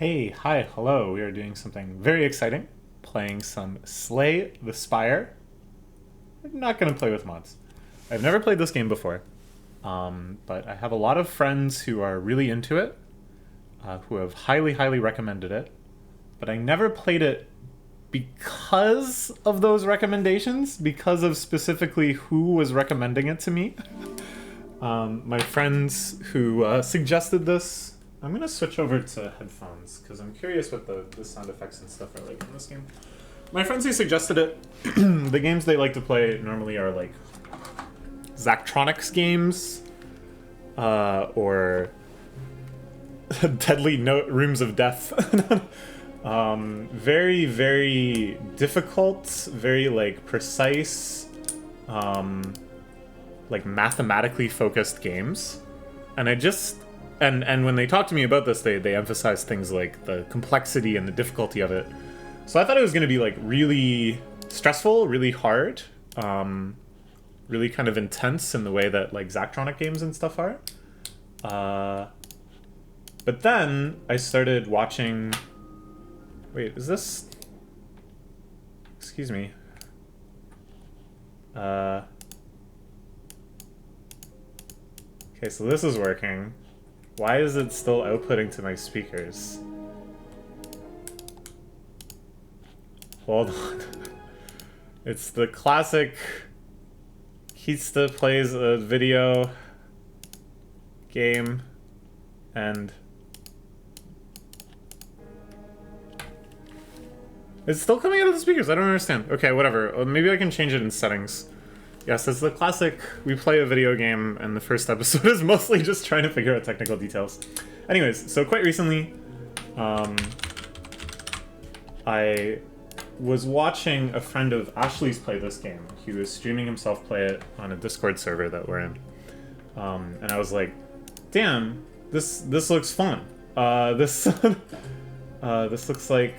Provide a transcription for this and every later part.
Hey, hi, hello. We are doing something very exciting. Playing some Slay the Spire. I'm not going to play with mods. I've never played this game before, but I have a lot of friends who are really into it, who have highly, highly recommended it. But I never played it because of those recommendations, because of specifically who was recommending it to me. My friends who suggested this. I'm gonna switch over to headphones because I'm curious what the sound effects and stuff are like in this game. My friends who suggested it, the games they like to play normally are like Zachtronics games, or Deadly Rooms of Death. Very, very difficult, very like precise, like mathematically focused games, and I just. And when they talk to me about this, they emphasize things like the complexity and the difficulty of it. So I thought it was going to be like really stressful, really hard, really kind of intense in the way that like Zachtronic games and stuff are. But then I started watching... Wait, is this... Excuse me. Okay, so this is working. Why is it still outputting to my speakers? Hold on. It's the classic Kista plays a video game and it's still coming out of the speakers. I don't understand. Okay, whatever. Maybe I can change it in settings. Yes, it's the classic, we play a video game, and the first episode is mostly just trying to figure out technical details. Anyways, so quite recently, I was watching a friend of Ashley's play this game. He was streaming himself play it on a Discord server that we're in. And I was like, damn, this looks fun. This looks like,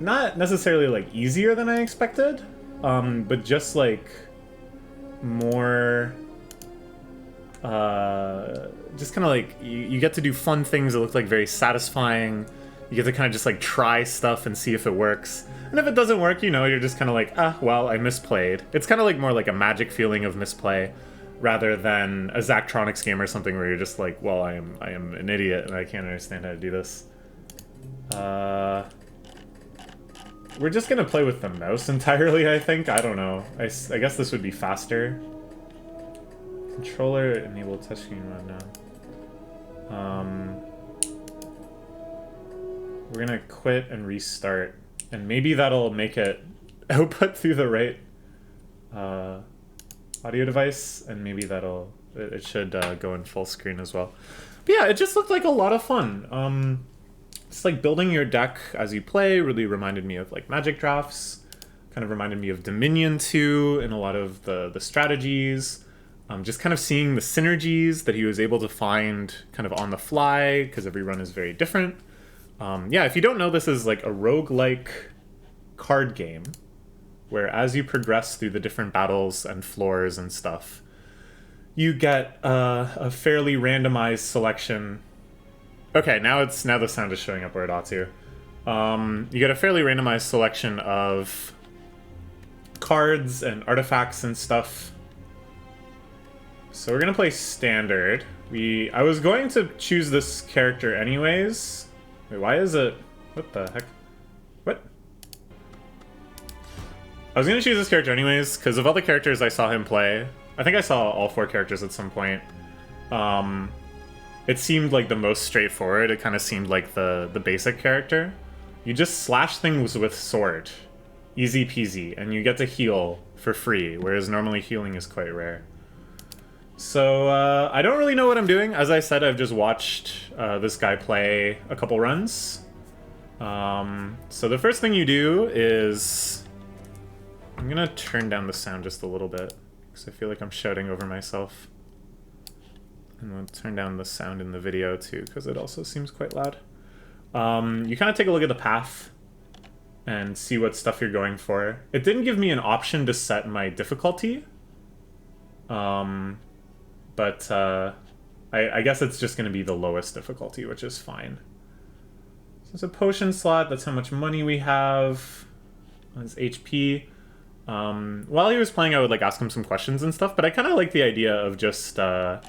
not necessarily like easier than I expected, but just like more just kind of like you get to do fun things that look like very satisfying. You get to kind of just like try stuff and see if it works, and if it doesn't work, you know, you're just kind of like, well, I misplayed. It's kind of like more like a magic feeling of misplay rather than a Zachtronics game or something where you're just like, well, I am an idiot and I can't understand how to do this. We're just gonna play with the mouse entirely, I think. I don't know. I guess this would be faster. Controller, enable touchscreen mode now. We're gonna quit and restart. And maybe that'll make it output through the right audio device. And maybe that'll... It should go in full screen as well. But yeah, it just looked like a lot of fun. It's like building your deck as you play really reminded me of like Magic Drafts, kind of reminded me of Dominion 2 in a lot of the strategies. Just kind of seeing the synergies that he was able to find kind of on the fly, because every run is very different. Yeah, if you don't know, this is like a roguelike card game, where as you progress through the different battles and floors and stuff, you get a fairly randomized selection. Okay, now the sound is showing up where it ought to. You get a fairly randomized selection of cards and artifacts and stuff. So we're gonna play standard. I was going to choose this character anyways. Wait, why is it... What the heck? What? I was gonna choose this character anyways, because of all the characters I saw him play. I think I saw all 4 characters at some point. It seemed like the most straightforward. It kind of seemed like the basic character. You just slash things with sword. Easy peasy. And you get to heal for free, whereas normally healing is quite rare. So, I don't really know what I'm doing. As I said, I've just watched this guy play a couple runs. So the first thing you do is... I'm gonna turn down the sound just a little bit, because I feel like I'm shouting over myself. And we'll turn down the sound in the video too, because it also seems quite loud. You kind of take a look at the path and see what stuff you're going for. It didn't give me an option to set my difficulty. But I guess it's just going to be the lowest difficulty, which is fine. So it's a potion slot. That's how much money we have. His HP. While he was playing, I would like ask him some questions and stuff, but I kind of like the idea of just trying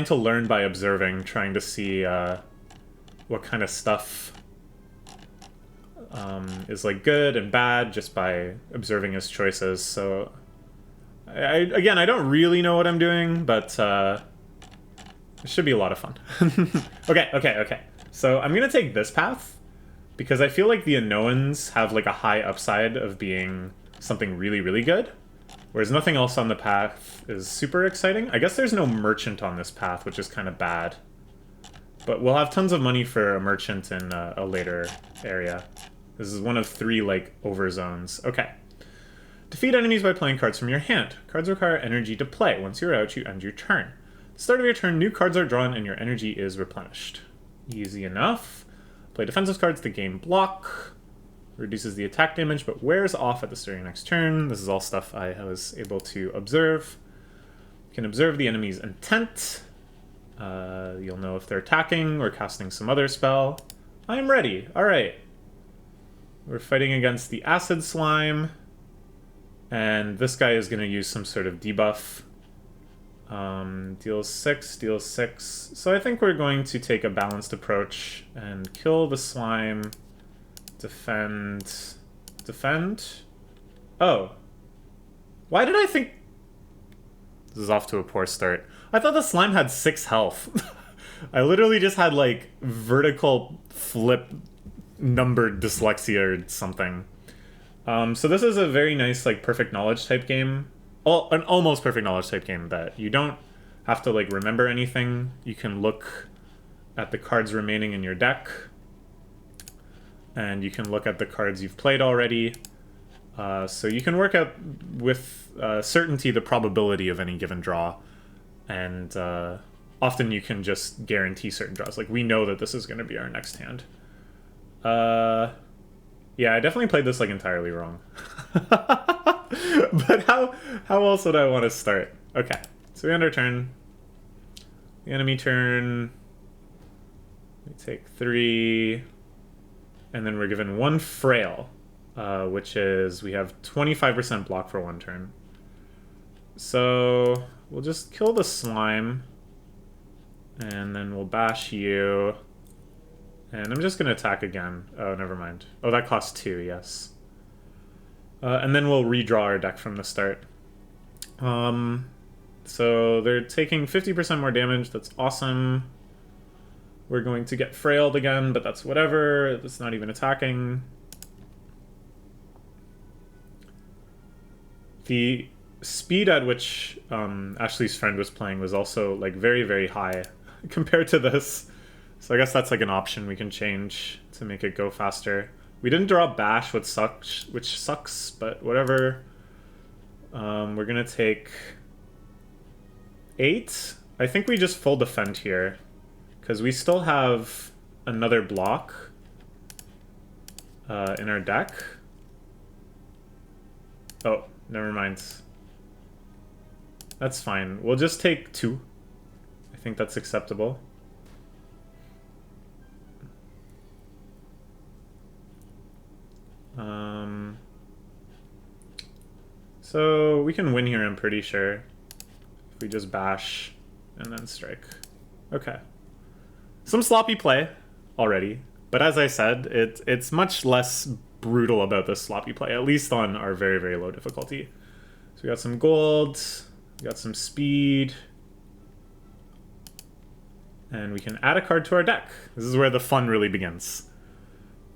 to learn by observing, trying to see what kind of stuff is like good and bad just by observing his choices. So again, I don't really know what I'm doing, but it should be a lot of fun. Okay. So I'm gonna take this path because I feel like the Unknowns have like a high upside of being something really, really good, whereas nothing else on the path is super exciting. I guess there's no merchant on this path, which is kind of bad. But we'll have tons of money for a merchant in a later area. This is one of 3, like, overzones. Okay. Defeat enemies by playing cards from your hand. Cards require energy to play. Once you're out, you end your turn. At the start of your turn, new cards are drawn and your energy is replenished. Easy enough. Play defensive cards to gain block. Reduces the attack damage, but wears off at the start of your next turn. This is all stuff I was able to observe. You can observe the enemy's intent. You'll know if they're attacking or casting some other spell. I'm ready. Alright. We're fighting against the acid slime. And this guy is going to use some sort of debuff. Deals 6, deals 6. So I think we're going to take a balanced approach and kill the slime. Defend. Defend? Oh. Why did I think... This is off to a poor start. I thought the slime had 6 health. I literally just had, like, vertical flip numbered dyslexia or something. So this is a very nice, like, perfect knowledge type game. An almost perfect knowledge type game that you don't have to, like, remember anything. You can look at the cards remaining in your deck. And you can look at the cards you've played already. So you can work out with certainty the probability of any given draw. And often you can just guarantee certain draws. Like, we know that this is going to be our next hand. Yeah, I definitely played this, like, entirely wrong. But how else would I want to start? Okay, so we end our turn. The enemy turn. We take 3. And then we're given 1 frail, which is we have 25% block for 1 turn. So we'll just kill the slime. And then we'll bash you. And I'm just going to attack again. Oh, never mind. Oh, that costs 2, yes. And then we'll redraw our deck from the start. So they're taking 50% more damage. That's awesome. We're going to get frailed again, but that's whatever. It's not even attacking. The speed at which Ashley's friend was playing was also, like, very, very high compared to this. So I guess that's, like, an option we can change to make it go faster. We didn't draw Bash, which sucks, but whatever. We're going to take 8. I think we just full defend here, because we still have another block in our deck. Oh, never mind. That's fine. We'll just take 2. I think that's acceptable. So we can win here, I'm pretty sure. If we just bash and then strike. Okay. Some sloppy play already, but as I said, it's much less brutal about this sloppy play, at least on our very, very low difficulty. So we got some gold, we got some speed, and we can add a card to our deck. This is where the fun really begins.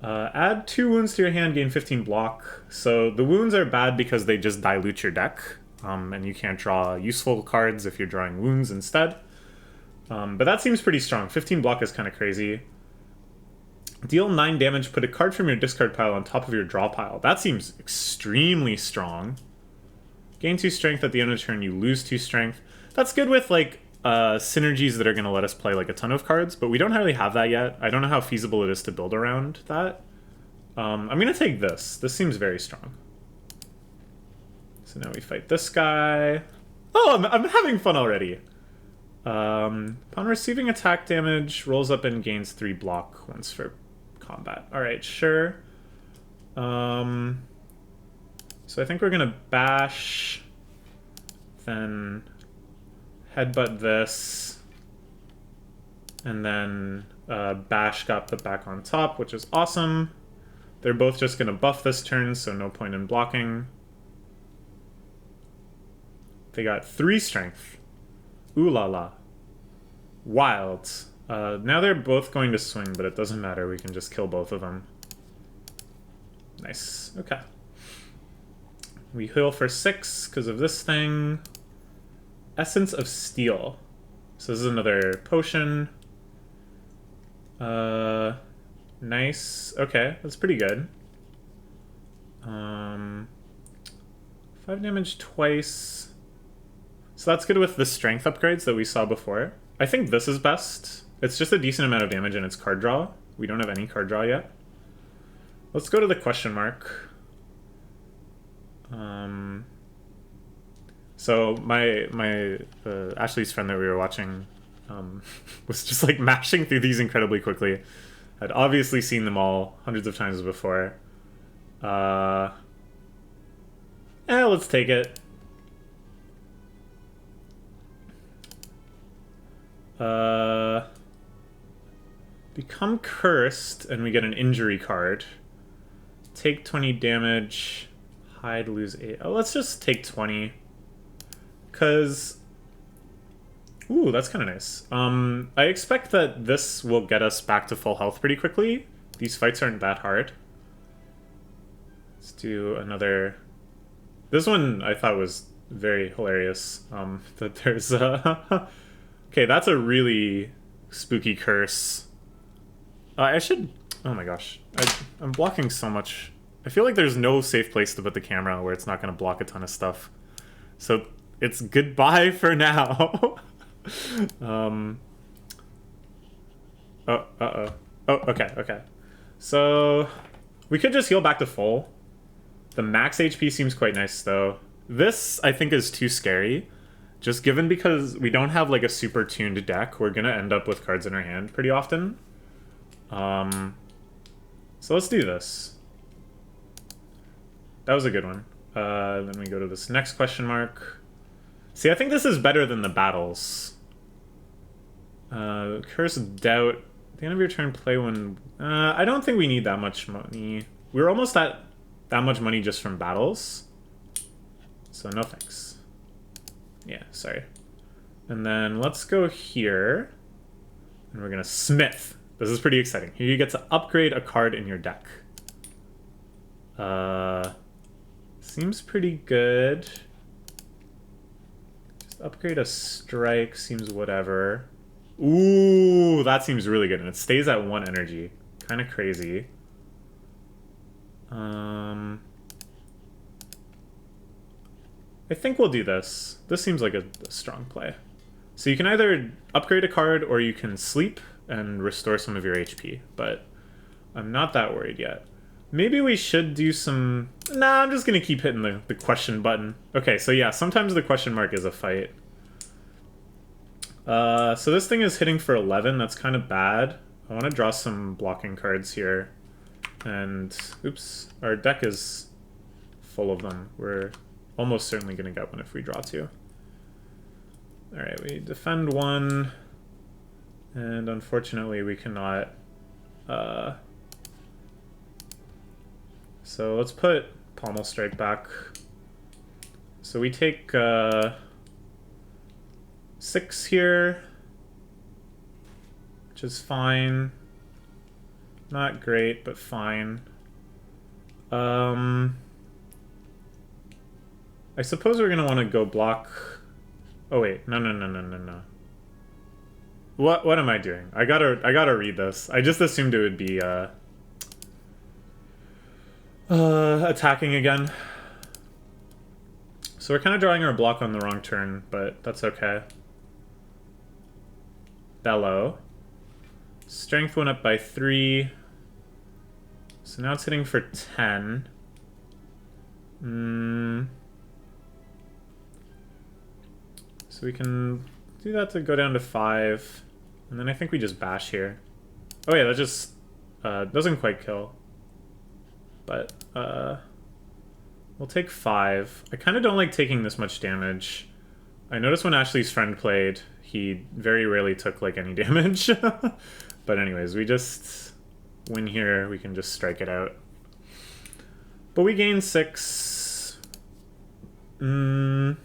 Add 2 wounds to your hand, gain 15 block. So the wounds are bad because they just dilute your deck, and you can't draw useful cards if you're drawing wounds instead. But that seems pretty strong. 15 block is kind of crazy. Deal 9 damage, put a card from your discard pile on top of your draw pile. That seems extremely strong. Gain 2 strength at the end of the turn, you lose 2 strength. That's good with, like, synergies that are going to let us play, like, a ton of cards, but we don't really have that yet. I don't know how feasible it is to build around that. I'm going to take this. This seems very strong. So now we fight this guy. Oh, I'm having fun already. Upon receiving attack damage, rolls up and gains 3 block once for combat. Alright, sure. So I think we're gonna bash, then headbutt this, and then bash got put back on top, which is awesome. They're both just gonna buff this turn, so no point in blocking. They got 3 strength. Ooh la la. Wild. Now they're both going to swing, but it doesn't matter. We can just kill both of them. Nice. Okay. We heal for 6 because of this thing. Essence of Steel. So this is another potion. Nice. Okay, that's pretty good. 5 damage twice. So that's good with the strength upgrades that we saw before. I think this is best. It's just a decent amount of damage and it's card draw. We don't have any card draw yet. Let's go to the question mark. So my Ashley's friend that we were watching was just like mashing through these incredibly quickly. I'd obviously seen them all hundreds of times before. Let's take it. Become cursed and we get an injury card. Take 20 damage. Hide, lose 8. Oh, let's just take 20. Because... Ooh, that's kind of nice. I expect that this will get us back to full health pretty quickly. These fights aren't that hard. Let's do another... This one I thought was very hilarious. That there's a... Okay, that's a really spooky curse. I should... Oh my gosh. I'm blocking so much. I feel like there's no safe place to put the camera where it's not going to block a ton of stuff. So it's goodbye for now. Oh, okay. So we could just heal back to full. The max HP seems quite nice, though. This, I think, is too scary. Just given because we don't have, like, a super tuned deck, we're gonna end up with cards in our hand pretty often. So let's do this. That was a good one. Then we go to this next question mark. See, I think this is better than the battles. Curse of Doubt. At the end of your turn, play one... I don't think we need that much money. We're almost at that much money just from battles. So no thanks. Yeah, sorry. And then let's go here. And we're gonna Smith. This is pretty exciting. Here you get to upgrade a card in your deck. Seems pretty good. Just upgrade a strike, seems whatever. Ooh, that seems really good. And it stays at 1 energy. Kind of crazy. I think we'll do this. This seems like a strong play. So you can either upgrade a card or you can sleep and restore some of your HP, but I'm not that worried yet. Maybe we should do some... Nah, I'm just going to keep hitting the question button. Okay, so yeah, sometimes the question mark is a fight. So this thing is hitting for 11. That's kind of bad. I want to draw some blocking cards here. And, oops, our deck is full of them. We're almost certainly going to get one if we draw 2. Alright, we defend 1. And unfortunately we cannot... So let's put Pommel Strike back. So we take 6 here, which is fine. Not great, but fine. I suppose we're gonna want to go block... Oh wait, no. What am I doing? I gotta read this. I just assumed it would be attacking again. So we're kind of drawing our block on the wrong turn, but that's okay. Bellow. Strength went up by 3. So now it's hitting for 10. So we can do that to go down to 5. And then I think we just bash here. Oh yeah, that just doesn't quite kill. But we'll take 5. I kind of don't like taking this much damage. I noticed when Ashley's friend played, he very rarely took like any damage. But anyways, we just win here. We can just strike it out. But we gain 6. It's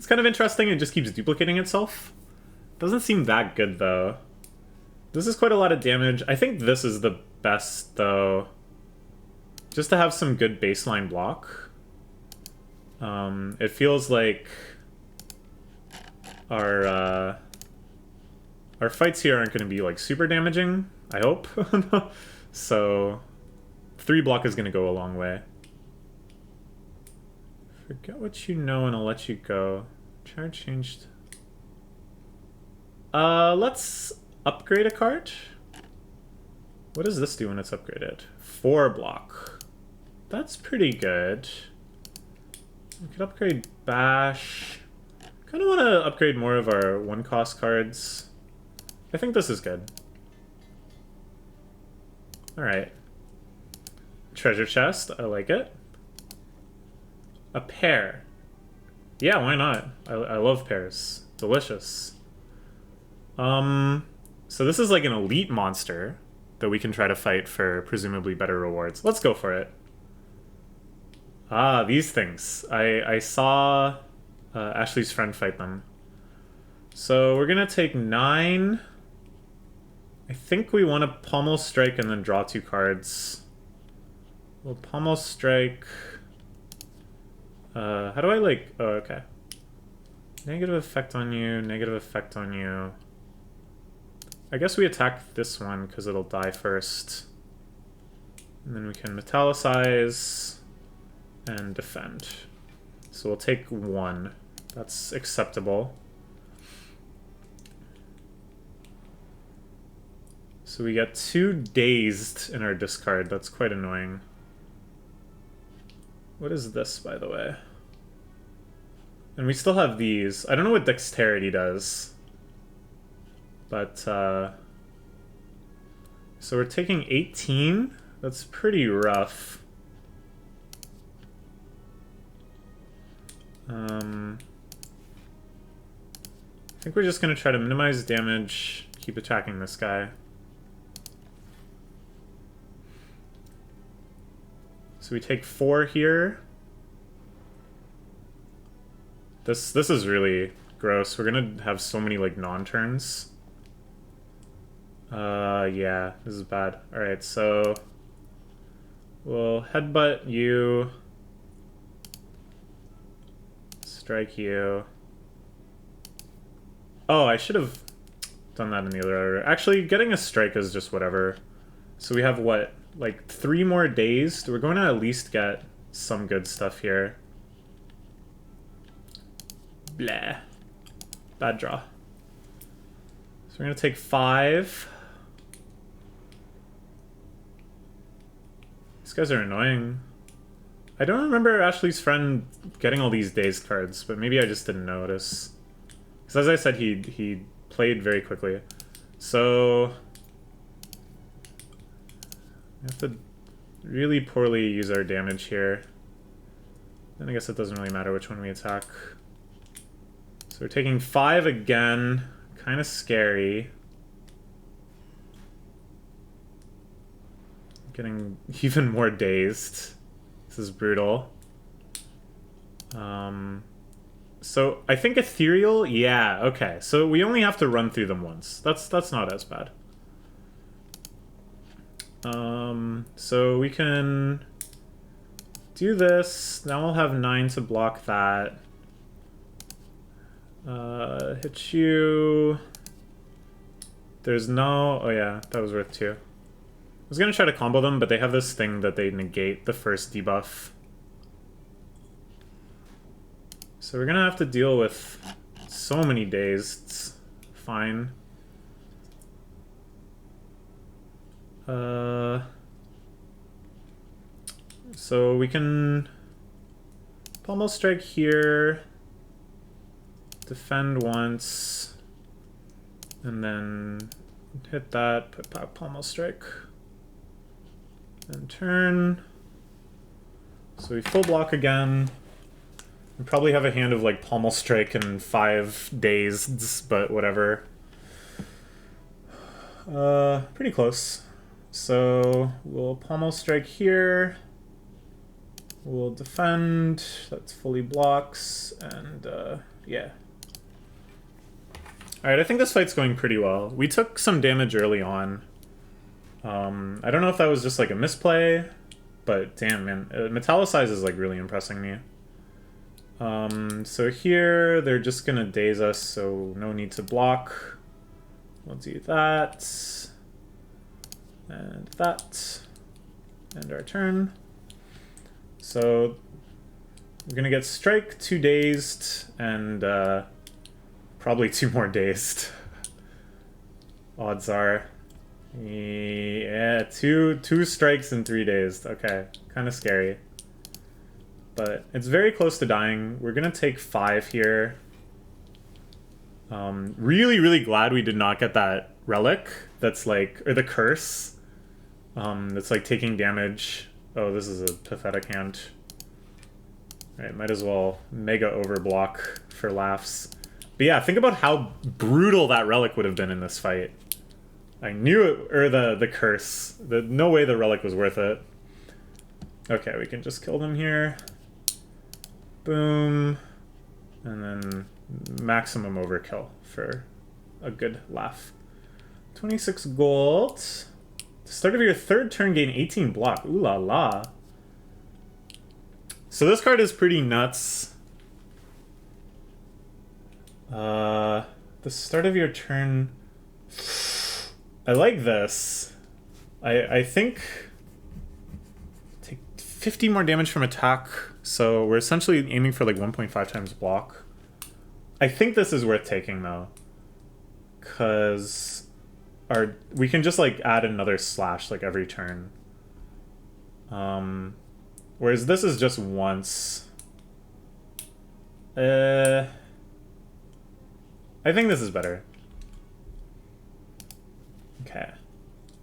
kind of interesting. It just keeps duplicating itself. Doesn't seem that good though. This is quite a lot of damage. I think this is the best though. Just to have some good baseline block. It feels like our fights here aren't going to be like super damaging, I hope. So 3 block is going to go a long way. Forget what you know and I'll let you go. Charge changed. Let's upgrade a card. What does this do when it's upgraded? 4 block. That's pretty good. We could upgrade Bash. Kind of want to upgrade more of our 1-cost cards. I think this is good. Alright. Treasure chest. I like it. A pear. Yeah, why not? I love pears. Delicious. So this is like an elite monster that we can try to fight for presumably better rewards. Let's go for it. Ah, these things. I saw Ashley's friend fight them. So we're gonna take 9. I think we want to pommel strike and then draw 2 cards. We'll pommel strike. How do I like... Oh, okay. Negative effect on you, negative effect on you. I guess we attack this one because it'll die first. And then we can metallicize and defend. So we'll take 1. That's acceptable. So we get 2 dazed in our discard. That's quite annoying. What is this, by the way? And we still have these. I don't know what dexterity does. But, so we're taking 18? That's pretty rough. I think we're just going to try to minimize damage, keep attacking this guy. So we take 4 here. This is really gross. We're going to have so many like non-turns. Yeah, this is bad. Alright, so we'll headbutt you. Strike you. Oh, I should have done that in the other order. Actually, getting a strike is just whatever. So we have what? Like 3 more days? We're going to at least get some good stuff here. Blah. Bad draw. So we're going to take 5. These guys are annoying. I don't remember Ashley's friend getting all these days cards, but maybe I just didn't notice. Because as I said, he played very quickly. So we have to really poorly use our damage here. Then I guess it doesn't really matter which one we attack. So we're taking 5 again. Kind of scary. Getting even more dazed. This is brutal. So I think ethereal, yeah, okay. So we only have to run through them once. That's not as bad. So we can do this. Now we'll have 9 to block that. Hit you. There's no... Oh yeah, that was worth 2. I was gonna try to combo them, but they have this thing that they negate the first debuff. So we're gonna have to deal with so many days. It's fine. So we can pommel strike here. defend once, and then hit that, put back Pommel Strike, and turn. So we full block again. We probably have a hand of like Pommel Strike and 5 Dazed, but whatever. Pretty close. So we'll Pommel Strike here. We'll defend. That's fully blocks, and yeah. Alright, I think this fight's going pretty well. We took some damage early on. I don't know if that was just like a misplay, but damn, man. Metallicize is like really impressing me. So here, they're just gonna daze us, so no need to block. We'll do that. And that. End our turn. So we're gonna get strike, 2 dazed, and probably 2 more dazed. Odds are. Yeah, two strikes and 3 dazed. Okay, kind of scary. But it's very close to dying. We're gonna take 5 here. Really, really glad we did not get that relic that's like, or the curse. That's like taking damage. Oh, this is a pathetic hand. Alright, might as well mega overblock for laughs. But yeah, think about how brutal that relic would have been in this fight. I knew it, or the curse. No way the relic was worth it. Okay, we can just kill them here. Boom. And then maximum overkill for a good laugh. 26 gold. Start of your 3rd turn, gain 18 block. Ooh la la. So this card is pretty nuts. The start of your turn. I like this. I think take 50 more damage from attack. So we're essentially aiming for like 1.5 times block. I think this is worth taking though, because we can just like add another slash like every turn. Whereas this is just once. I think this is better. Okay.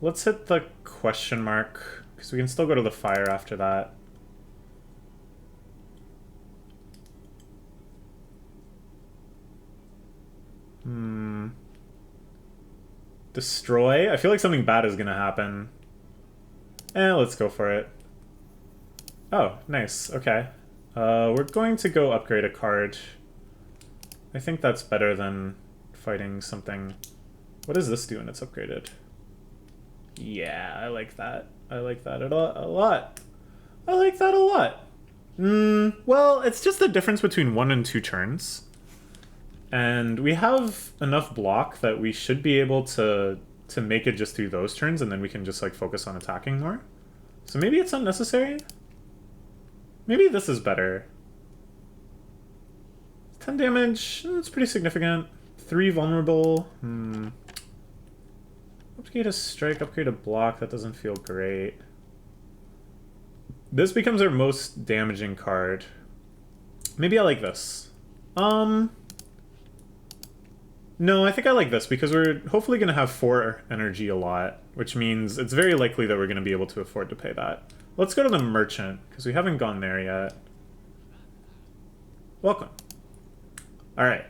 Let's hit the question mark, because we can still go to the fire after that. Destroy? I feel like something bad is gonna happen. Let's go for it. Oh, nice. Okay. We're going to go upgrade a card. I think that's better than fighting something. What does this do when it's upgraded? Yeah, I like that. I like that a lot. I like that a lot. Well, it's just the difference between 1 and 2 turns. And we have enough block that we should be able to make it just through those turns, and then we can just like focus on attacking more. So maybe it's unnecessary? Maybe this is better. 10 damage, that's pretty significant. 3 vulnerable. Upgrade a strike, upgrade a block, that doesn't feel great. This becomes our most damaging card. Maybe I like this. No, I think I like this, because we're hopefully going to have 4 energy a lot, which means it's very likely that we're going to be able to afford to pay that. Let's go to the merchant, because we haven't gone there yet. Welcome. Alright.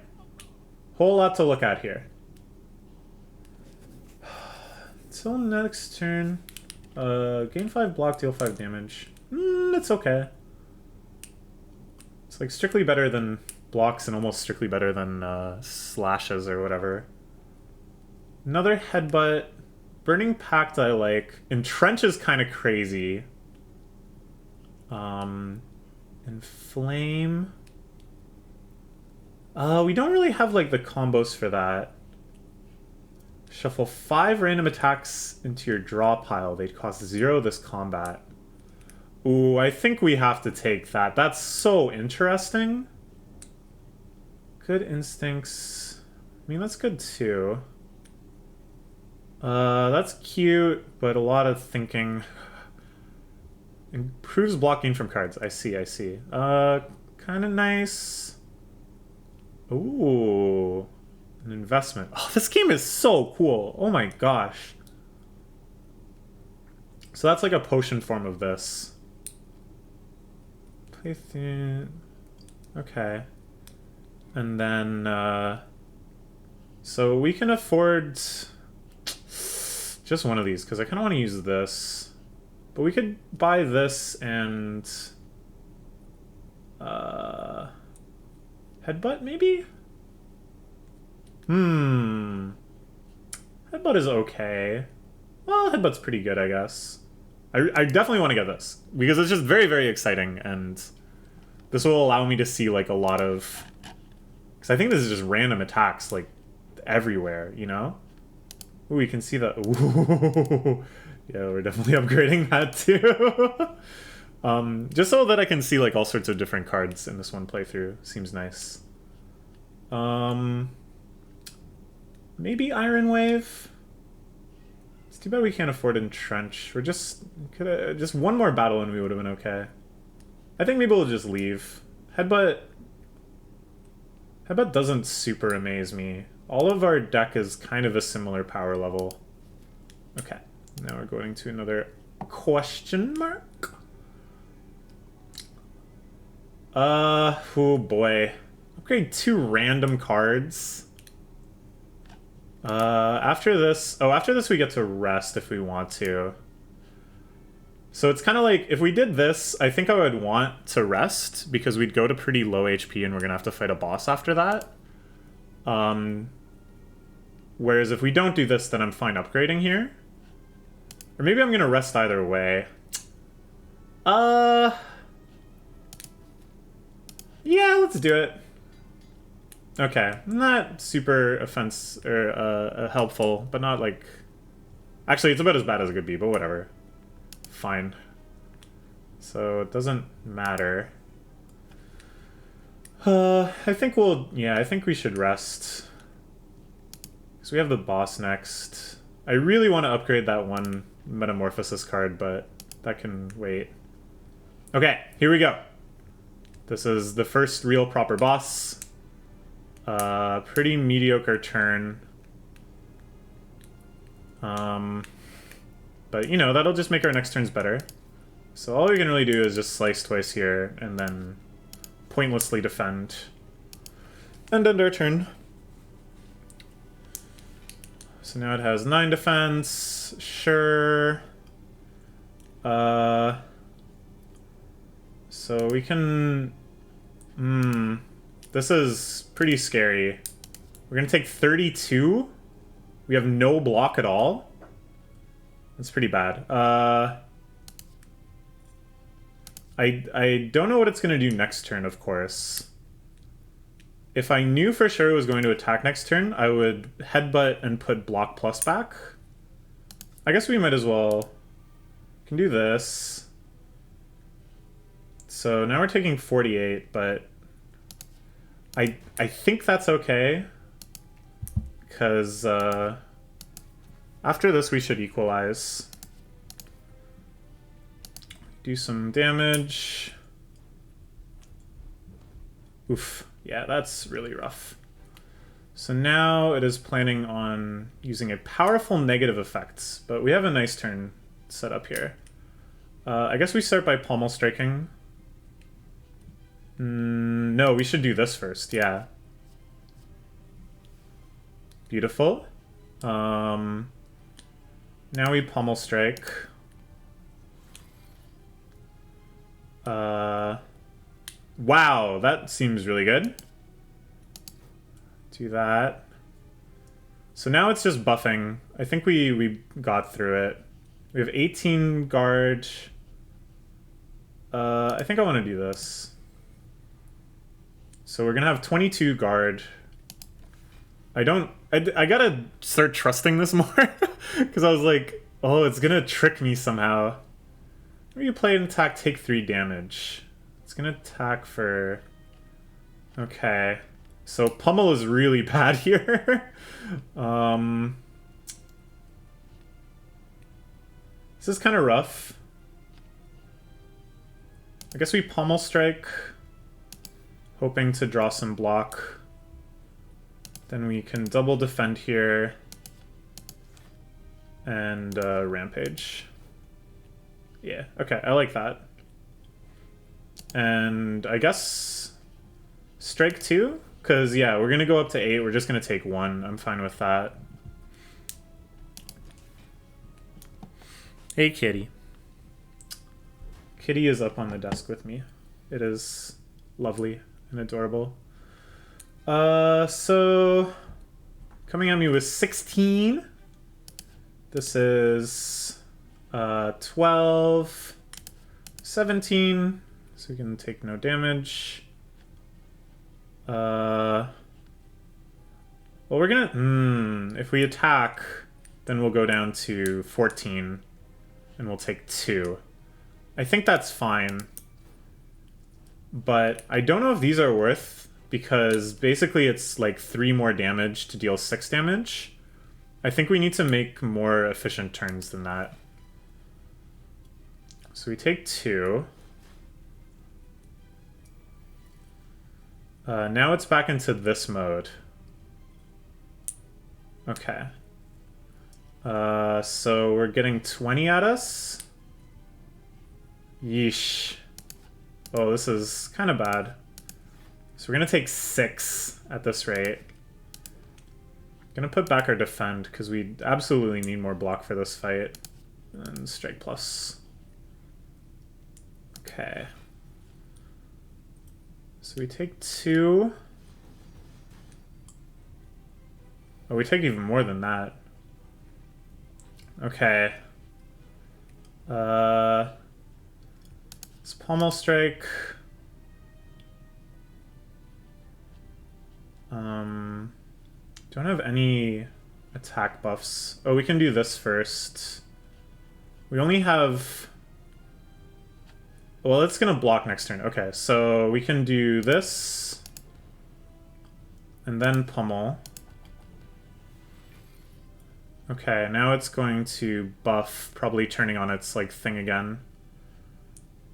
Whole lot to look at here. Till next turn. Gain 5 block, deal 5 damage. It's okay. It's like strictly better than blocks and almost strictly better than slashes or whatever. Another headbutt. Burning Pact I like. Entrench is kind of crazy. And Flame. We don't really have like the combos for that. Shuffle 5 random attacks into your draw pile. They cost 0 this combat. Ooh, I think we have to take that. That's so interesting. Good instincts. I mean, that's good too. That's cute, but a lot of thinking. Improves blocking from cards. I see. Kind of nice. Ooh, an investment. Oh, this game is so cool. Oh my gosh. So that's like a potion form of this. Play through. Okay. And then, so we can afford just one of these, because I kind of want to use this. But we could buy this and headbutt, maybe? Headbutt is okay. Well, headbutt's pretty good, I guess. I definitely want to get this, because it's just very, very exciting, and this will allow me to see, like, a lot of... Because I think this is just random attacks, like, everywhere, you know? Ooh, we can see that. Ooh. Yeah, we're definitely upgrading that too. Just so that I can see like all sorts of different cards in this one playthrough. Seems nice. Maybe Iron Wave. It's too bad we can't afford Entrench. We're just one more battle and we would have been okay. I think maybe we'll just leave. Headbutt doesn't super amaze me. All of our deck is kind of a similar power level. Okay, now we're going to another question mark. Oh boy. Upgrade 2 random cards. After this we get to rest if we want to. So it's kind of like, if we did this, I think I would want to rest, because we'd go to pretty low HP and we're gonna have to fight a boss after that. Whereas if we don't do this, then I'm fine upgrading here. Or maybe I'm gonna rest either way. Yeah, let's do it. Okay, not super helpful, but not like... Actually, it's about as bad as it could be, but whatever. Fine. So it doesn't matter. I think we should rest. So we have the boss next. I really want to upgrade that one Metamorphosis card, but that can wait. Okay, here we go. This is the first real proper boss. Pretty mediocre turn. But, you know, that'll just make our next turns better. So all we can really do is just slice twice here, and then pointlessly defend. And end our turn. So now it has 9 defense. Sure. So we can... This is pretty scary. We're gonna take 32. We have no block at all. That's pretty bad. I don't know what it's gonna do next turn, of course. If I knew for sure it was going to attack next turn, I would headbutt and put block plus back. I guess we might as well... Can do this. So now we're taking 48, but... I think that's okay. Because after this we should equalize. Do some damage. Oof. Yeah, that's really rough. So now it is planning on using a powerful negative effect, but we have a nice turn set up here. I guess we start by pommel striking. No, we should do this first, yeah. Beautiful. Now we pommel strike. Wow, that seems really good. Do that. So now it's just buffing. I think we got through it. We have 18 guard. I think I want to do this. So we're gonna have 22 guard. I gotta start trusting this more. Because I was like, oh, it's gonna trick me somehow. Maybe you play an attack, take 3 damage. It's gonna attack for... Okay. So pummel is really bad here. This is kind of rough. I guess we pommel strike, hoping to draw some block. Then we can double defend here and rampage. Yeah, okay, I like that. And I guess strike 2? Because, yeah, we're going to go up to 8. We're just going to take 1. I'm fine with that. Hey, kitty. Kitty is up on the desk with me. It is lovely and adorable. So coming at me with 16. This is 12, 17, so we can take no damage. Well, we're gonna, if we attack, then we'll go down to 14, and we'll take 2. I think that's fine. But I don't know if these are worth, because basically it's like 3 more damage to deal 6 damage. I think we need to make more efficient turns than that. So we take 2. Now it's back into this mode. Okay. So we're getting 20 at us. Yeesh. Oh, this is kind of bad. So we're gonna take 6 at this rate. Gonna put back our defend because we absolutely need more block for this fight. And strike plus. Okay. So we take 2. Oh, we take even more than that. Okay. It's pommel strike. Don't have any attack buffs. Oh, we can do this first. We only have... Well, it's gonna block next turn. Okay, so we can do this. And then pummel. Okay, now it's going to buff, probably turning on its like thing again.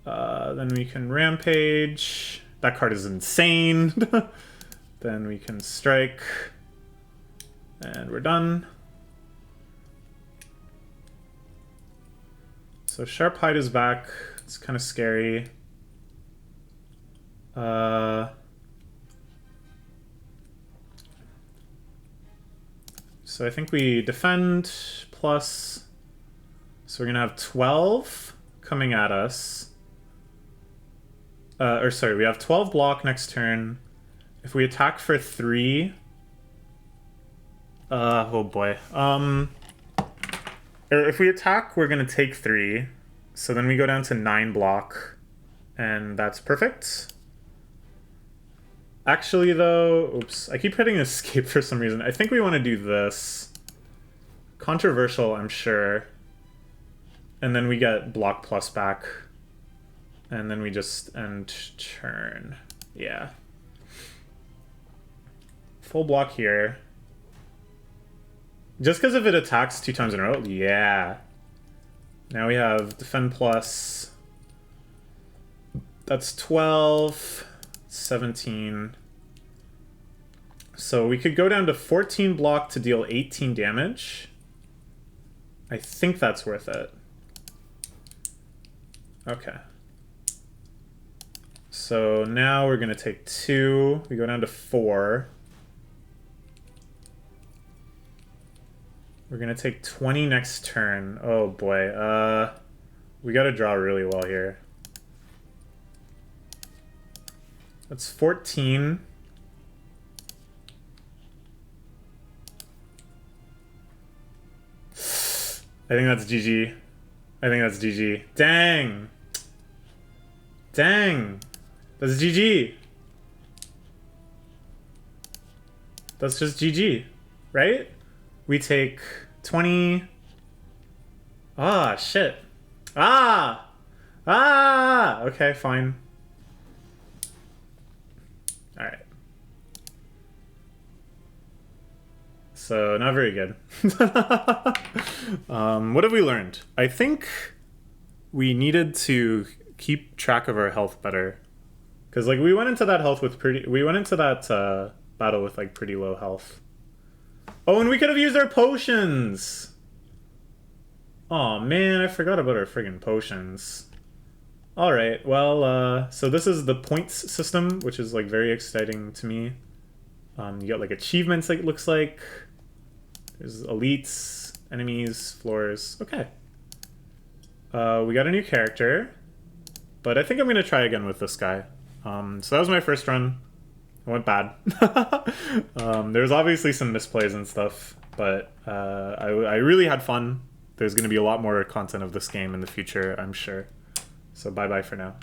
Then we can rampage. That card is insane. Then we can strike. And we're done. So Sharp Hide is back. It's kind of scary. So I think we defend plus. So we're going to have 12 coming at us. Or sorry, we have 12 block next turn. If we attack for 3... oh boy. If we attack, we're going to take 3. So then we go down to 9 block. And that's perfect. Actually, though... Oops. I keep hitting escape for some reason. I think we want to do this. Controversial, I'm sure. And then we get block plus back. And then we just end turn. Yeah. Full block here. Just because if it attacks 2 times in a row, yeah. Now we have defend plus. That's 12, 17. So we could go down to 14 block to deal 18 damage. I think that's worth it. Okay. So now we're going to take 2. We go down to 4. We're going to take 20 next turn. Oh boy. We got to draw really well here. That's 14. I think that's GG. I think that's GG. Dang! Dang! That's GG! That's just GG, right? We take 20... Ah, shit. Ah! Ah! Okay, fine. Alright. So, not very good. What have we learned? I think we needed to keep track of our health better. Because, like, we went into that health with pretty... We went into that battle with, like, pretty low health. Oh, and we could have used our potions! Oh man, I forgot about our friggin' potions. Alright, well, so this is the points system, which is, like, very exciting to me. You got, like, achievements, like, it looks like. There's elites, enemies, floors. Okay. We got a new character. But I think I'm going to try again with this guy. So that was my first run. It went bad. There's obviously some misplays and stuff, but I really had fun. There's going to be a lot more content of this game in the future, I'm sure. So bye-bye for now.